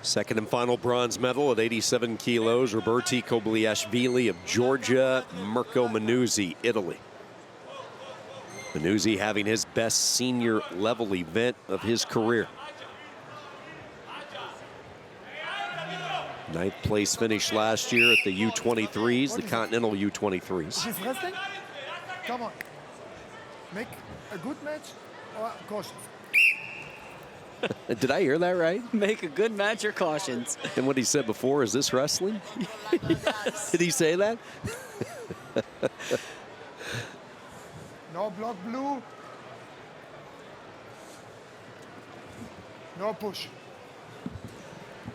Second and final bronze medal at 87 kilos, Roberti KOBLIASHVILI of Georgia, Mirko MINGUZZI, Italy. MINGUZZI having his best senior level event of his career. Ninth place finish last year at the U23s, the Continental U23s. This wrestling? Come on. Make a good match or caution. Did I hear that right? Make a good match or cautions. And what he said before, is this wrestling? Yes. Did he say that? No block blue. No push.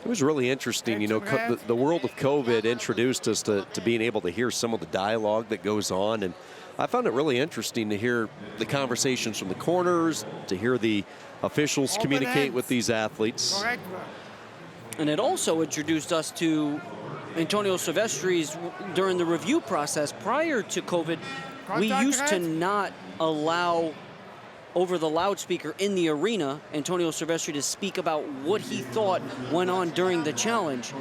It was really interesting, you know, the world of COVID introduced us to being able to hear some of the dialogue that goes on, and I found it really interesting to hear the conversations from the corners, to hear the officials communicate with these athletes. Correct. And it also introduced us to Antonio Silvestri's during the review process. Prior to COVID, we used to not allow over the loudspeaker in the arena Antonio Silvestri to speak about what he thought went on during the challenge.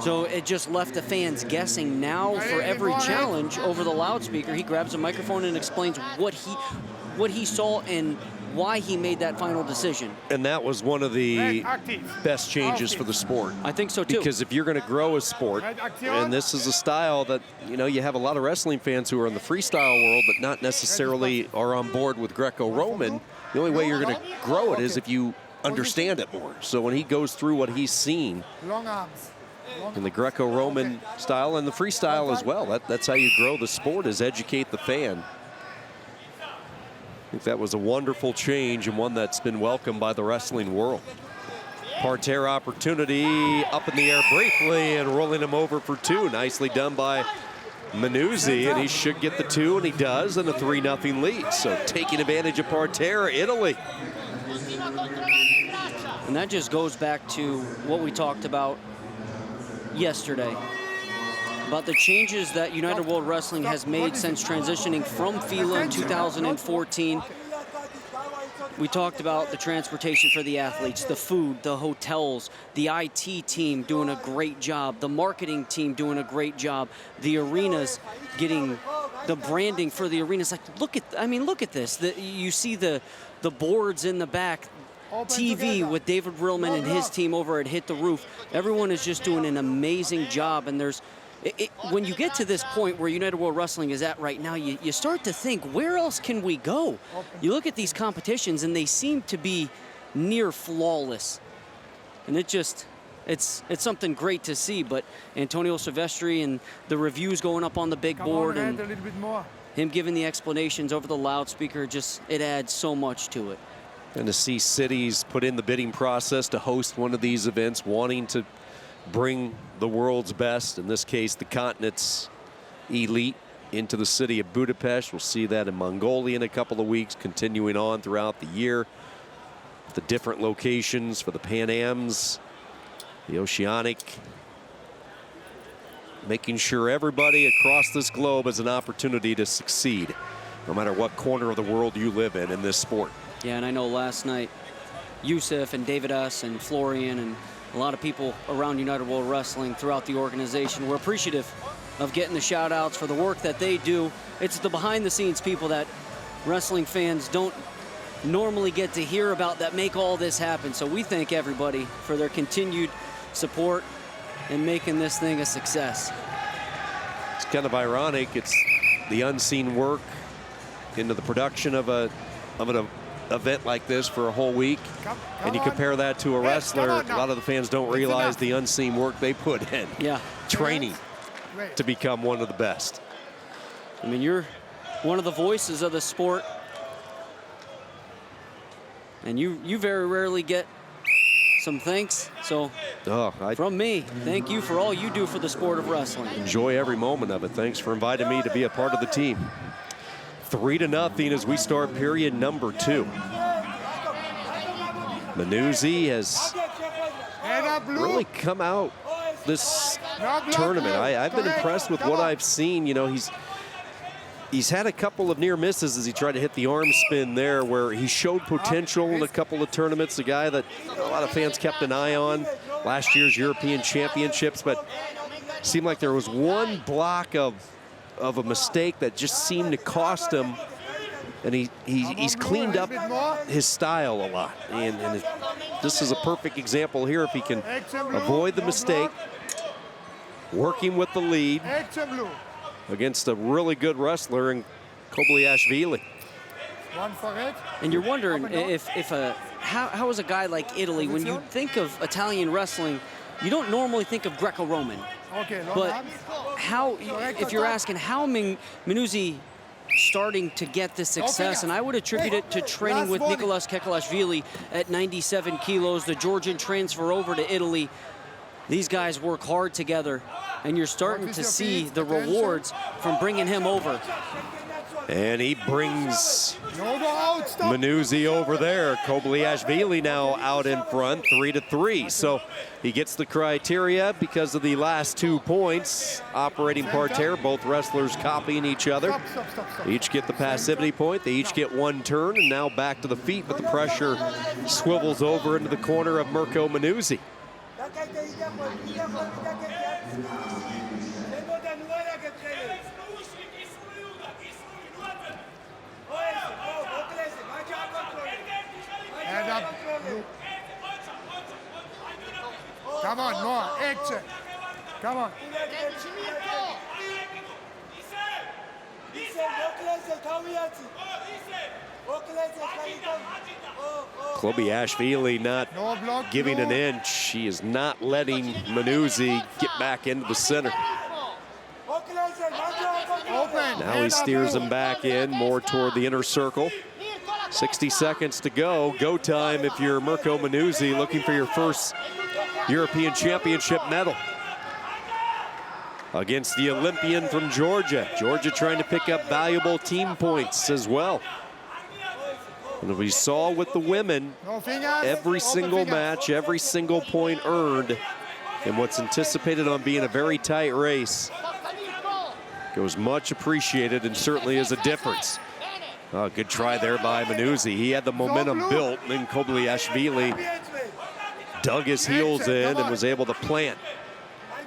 So it just left the fans guessing. Now for every challenge over the loudspeaker, he grabs a microphone and explains what he saw and why he made that final decision. And that was one of the best changes for the sport. I think so too. Because if you're going to grow a sport, and this is a style that, you know, you have a lot of wrestling fans who are in the freestyle world but not necessarily are on board with Greco-Roman, the only way you're going to grow it is if you understand it more. So when he goes through what he's seen in the Greco-Roman style and the freestyle as well, that's how you grow the sport, is educate the fan. I think that was a wonderful change and one that's been welcomed by the wrestling world. Parterre opportunity, up in the air briefly and rolling him over for two. Nicely done by MINGUZZI, and he should get the two, and he does, and a 3-0 lead. So taking advantage of Parterre, Italy. And that just goes back to what we talked about yesterday, about the changes that United World Wrestling has made since transitioning from FILA in 2014. We talked about the transportation for the athletes, the food, the hotels, the IT team doing a great job, the marketing team doing a great job, the arenas getting the branding for the arenas. Like, look at this. You see the boards in the back, TV with David Rillman and his team over at Hit the Roof. Everyone is just doing an amazing job, and there's when you get to this point where United World Wrestling is at right now, you start to think, where else can we go? You look at these competitions, and they seem to be near flawless. And it's something great to see. But Antonio Silvestri and the reviews going up on the big board and him giving the explanations over the loudspeaker, it adds so much to it. And to see cities put in the bidding process to host one of these events, wanting to bring the world's best, in this case the continent's elite, into the city of Budapest. We'll see that in Mongolia in a couple of weeks, continuing on throughout the year. The different locations for the Pan Ams, the Oceanic, making sure everybody across this globe has an opportunity to succeed, no matter what corner of the world you live in this sport. Yeah, and I know last night, Yusuf and David S. and Florian and a lot of people around United World Wrestling throughout the organization were appreciative of getting the shout outs for the work that they do. It's the behind the scenes people that wrestling fans don't normally get to hear about that make all this happen. So we thank everybody for their continued support and making this thing a success. It's kind of ironic. It's the unseen work into the production of an event like this for a whole week, and you compare that to a wrestler. A lot of the fans don't realize the unseen work they put in. Yeah. Training to become one of the best. I mean, you're one of the voices of the sport, and you very rarely get some thanks. So from me, thank you for all you do for the sport of wrestling. Enjoy every moment of it. Thanks for inviting me to be a part of the team. 3-0 as we start period number 2. MINGUZZI has really come out this tournament. I've been impressed with what I've seen. You know, he's had a couple of near misses as he tried to hit the arm spin there, where he showed potential in a couple of tournaments. A guy that a lot of fans kept an eye on. last year's European Championships, but seemed like there was one block of a mistake that just seemed to cost him. And he's cleaned up his style a lot. And this is a perfect example here. If he can avoid the mistake, working with the lead against a really good wrestler in KOBLIASHVILI. And you're wondering how is a guy like Italy, when you think of Italian wrestling, you don't normally think of Greco-Roman. But how, if you're asking how Minguzzi starting to get this success, and I would attribute it to training with Nicolas KOBLIASHVILI at 97 kilos, the Georgian transfer over to Italy. These guys work hard together, and you're starting to see the rewards from bringing him over. And he brings Minguzzi over there. KOBLIASHVILI now out in front, 3-3. So he gets the criteria because of the last 2 points. Operating parterre, both wrestlers copying each other. Each get the passivity point. They each get 1 turn, and now back to the feet, but the pressure swivels over into the corner of Mirko Minguzzi. Come on, more action. Come on. KOBLIASHVILI not giving an inch. He is not letting Minguzzi get back into the center. Now he steers him back in, more toward the inner circle. 60 seconds to go. Go time if you're Mirko Minguzzi looking for your first European Championship medal against the Olympian from Georgia. Georgia trying to pick up valuable team points as well. And we saw with the women, every single match, every single point earned in what's anticipated on being a very tight race goes much appreciated and certainly is a difference. Good try there by Minguzzi. He had the momentum built, and then KOBLIASHVILI dug his heels in and was able to plant.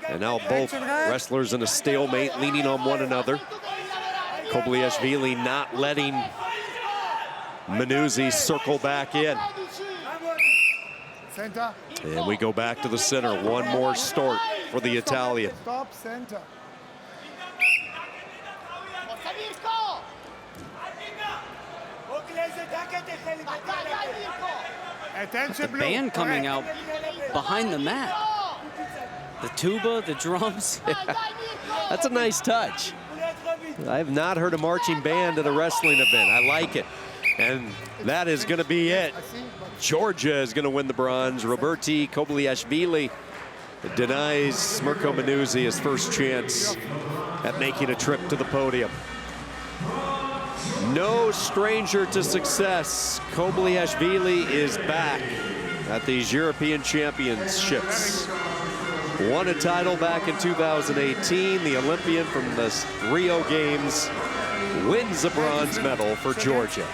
And now both wrestlers in a stalemate, leaning on one another. KOBLIASHVILI not letting Minguzzi circle back in. And we go back to the center. One more start for the Italian. Stop center. The band coming out behind the mat. The tuba, the drums. That's a nice touch. I have not heard a marching band at a wrestling event. I like it. And that is going to be it. Georgia is going to win the bronze. Roberti KOBLIASHVILI denies Mirko Minguzzi his first chance at making a trip to the podium. No stranger to success. KOBLIASHVILI is back at these European Championships. Won a title back in 2018. The Olympian from the Rio Games wins a bronze medal for Georgia.